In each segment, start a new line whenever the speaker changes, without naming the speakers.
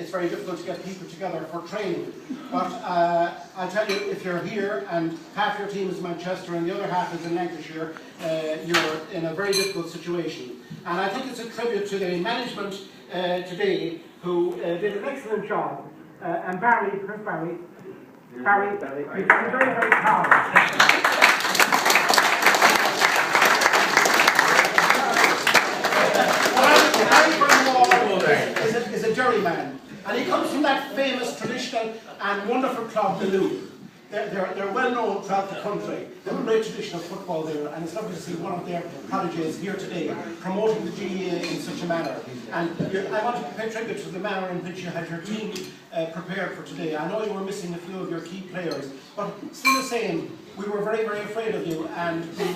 it's very difficult to get people together for training. But I'll tell you, if you're here and half your team is Manchester and the other half is in Lancashire, you're in a very difficult situation. And I think it's a tribute to the management today who did an excellent job. And Barry, where's Barry? Barry, you've been very, very proud. Is a juryman, and he comes from that famous, traditional and wonderful club, the Loop. They're well known throughout the country. They have a great tradition of football there, and it's lovely to see one of their prodigies here today promoting the GAA in such a manner. And I want to pay tribute to the manner in which you had your team prepared for today. I know you were missing a few of your key players, but still the same, we were very, very afraid of you, and that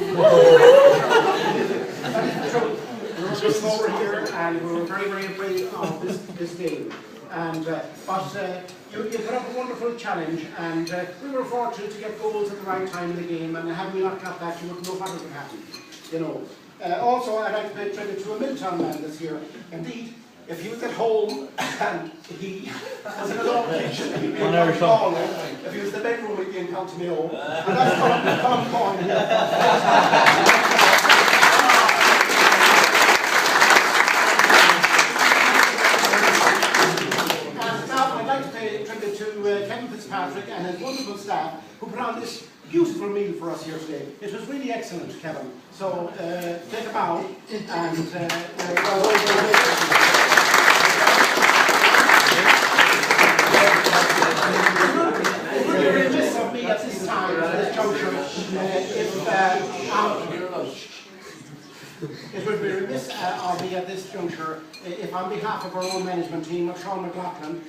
is the truth. We were just over here, and we were very, very afraid of this game. And you put up a wonderful challenge, and we were fortunate to get goals at the right time in the game. And had we not got that, you wouldn't know what would happen. You know. Also, I'd like to pay tribute to a Milltown man this year. Indeed, if he was at home and he was in his own kitchen, he'd be in County Hall. If he was in the bedroom, he'd be in County Mayo. And that's Tom Coyne here. Patrick and his wonderful staff who put on this beautiful meal for us here today. It was really excellent, Kevin. So take a bow and it would be remiss of me at this time, at this juncture, it would be remiss of me at this juncture if on behalf of our own management team, of Sean McLaughlin,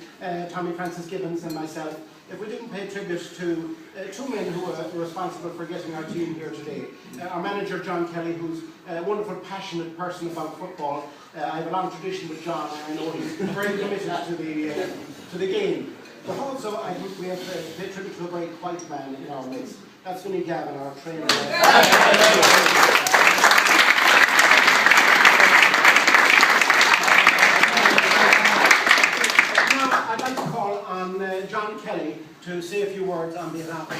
Tommy Francis Gibbons and myself, if we didn't pay tribute to two men who were responsible for getting our team here today. Our manager, John Kelly, who's a wonderful, passionate person about football. I have a long tradition with John, and I know he's very committed to the game. But also, I think we have to pay tribute to a very quiet man in our midst. That's Vinnie Gavin, our trainer. John Kelly to say a few words on behalf of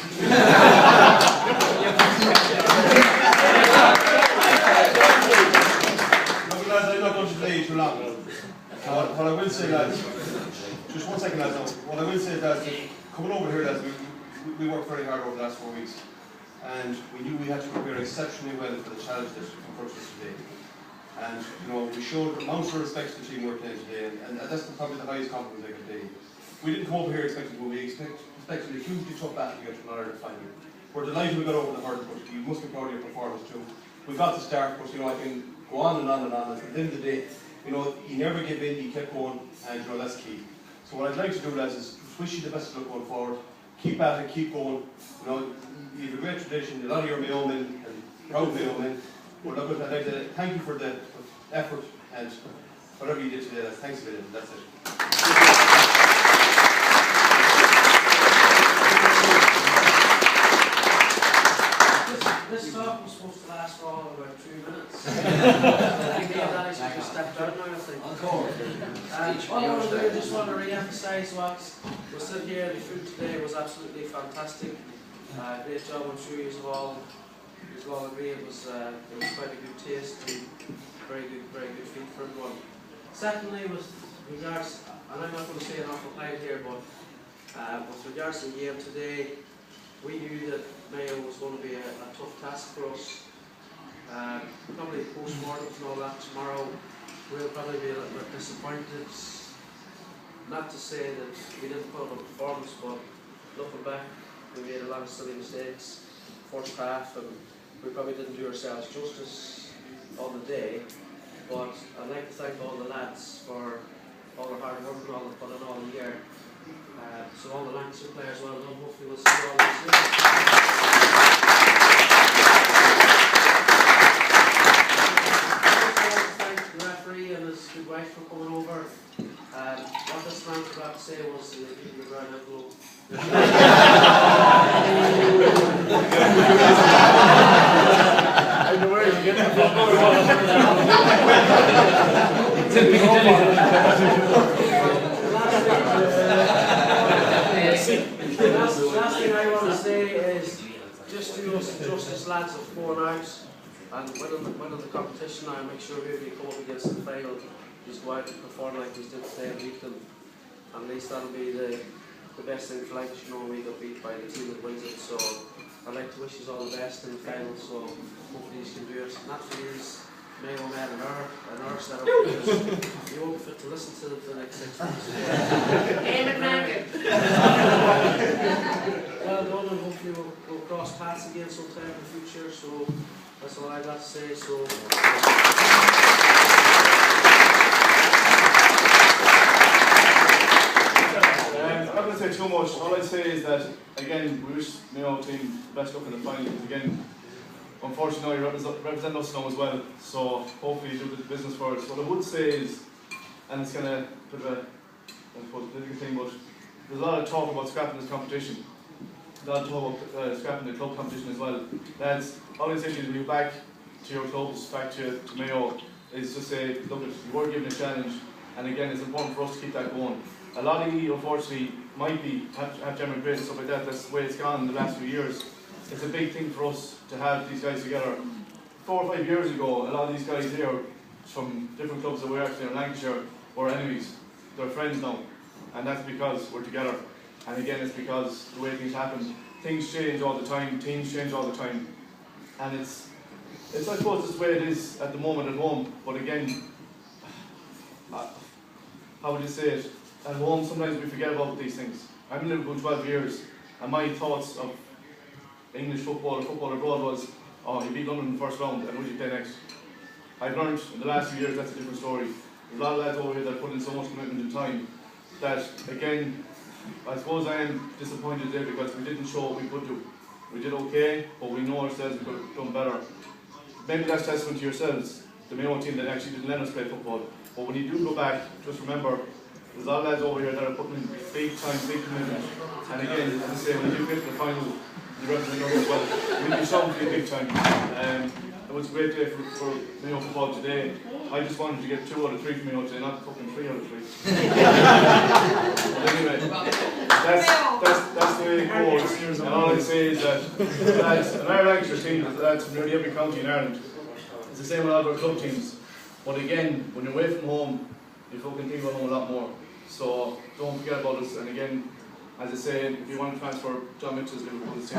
I'm not going to delay too long. What I will say, lads, just 1 second, lads. What I will say, lads, coming over here, lads, we worked very hard over the last 4 weeks, and we knew we had to prepare exceptionally well for the challenge that confronts us today. And you know, we showed amounts of respect to the team we're playing today, and that's probably the highest compliment I can pay. We didn't come over here expecting to win. We expected a hugely tough battle to get to an Ireland final. We're delighted we got over the hurdle, but you must be proud of your performance too. We got the start, but you know, I can go on and on and on. At the end of the day, you know, he never gave in, he kept going, and you know, that's key. So what I'd like to do, lads, is wish you the best of luck going forward. Keep at it, keep going. You know, you have a great tradition, a lot of your Mayo men, and proud Mayo men. But look, I'd like to thank you for the effort and whatever you did today, lads. Thanks a million, that's it.
This talk was supposed to last for all about 2 minutes. I think that is just stepped down now, I think. What I want to do, I just want to re-emphasise what was said here. The food today was absolutely fantastic. Great job, I'm sure you all agree it was quite a good taste and very good feed for everyone. Secondly, with regards, and I'm not going to say an awful pile here, but with regards to the game today, we knew that Mayo was going to be a tough task for us. Probably post-mortem and all that tomorrow, we'll probably be a little bit disappointed. Not to say that we didn't put up a performance, but looking back, we made a lot of silly mistakes first half, and we probably didn't do ourselves justice on the day. But I'd like to thank all the lads for all their hard work and all they've put in all year. So all the Lancashire players, well done. Hopefully we'll see you all this year. Thank the referee and his good wife for coming over. What this man forgot to say was the brown envelope. I know where he's getting it from. Justice lads have 4 outs and winning the competition now, make sure whoever you come up against in the final, just go out and perform like we did today and beat them. And at least that'll be the best thing for Lancashire, knowing we got beat by the team that wins it. So I'd like to wish you all the best in the final, so hopefully you can do it. Not for these Mayo men and our setup, because you won't fit to listen to the next 6 months. Well done, and hopefully we'll cross paths again sometime in the future, so that's all I've got to say. So.
I'm not going to say too much. All I'd say is that, again, we wish Mayo team the best luck in the final. Again, unfortunately, you represent us now as well, so hopefully you do the business for us. What I would say is, and it's kind of a bit of a political thing, but there's a lot of talk about scrapping this competition. A lot of talk about scrapping the club competition as well. Lads, all I'd say is when you back to your clubs, back to Mayo, is just say, look, you were given a challenge, and again, it's important for us to keep that going. A lot of you, unfortunately, might have general grades and stuff like that. That's the way it's gone in the last few years. It's a big thing for us to have these guys together. 4 or 5 years ago, a lot of these guys here from different clubs that were actually in Lancashire were enemies. They're friends now, and that's because we're together. And again, it's because the way things happen. Things change all the time, teams change all the time, and it's I suppose it's the way it is at the moment at home. But again, how would you say it? At home, sometimes we forget about these things. I've been in Liverpool 12 years, and my thoughts of English football or football abroad was, oh, you beat London in the first round, and who do you play next? I've learned in the last few years that's a different story. There's a lot of lads over here that put in so much commitment and time that, again, I suppose I am disappointed there because we didn't show what we could do. We did okay, but we know ourselves we could have done better. Maybe that's testament to yourselves, the Mayo team that actually didn't let us play football. But when you do go back, just remember, there's a lot of lads over here that are putting in big time, big commitment. And again, as I say, when you do get to the final, you represent us as well. We'll be shouting to you big time. It was a great day for Mayo football today. I just wanted to get 2 out of 3 from Mayo today, not fucking 3 out of 3. But anyway, that's the way it goes. And all I say is that lads, an Irish Lancashire team, lads from nearly every county in Ireland, it's the same with all our club teams. But again, when you're away from home, you fucking think about home a lot more. So don't forget about us. And again, as I say, if you want to transfer John Mitchell's Liverpool team.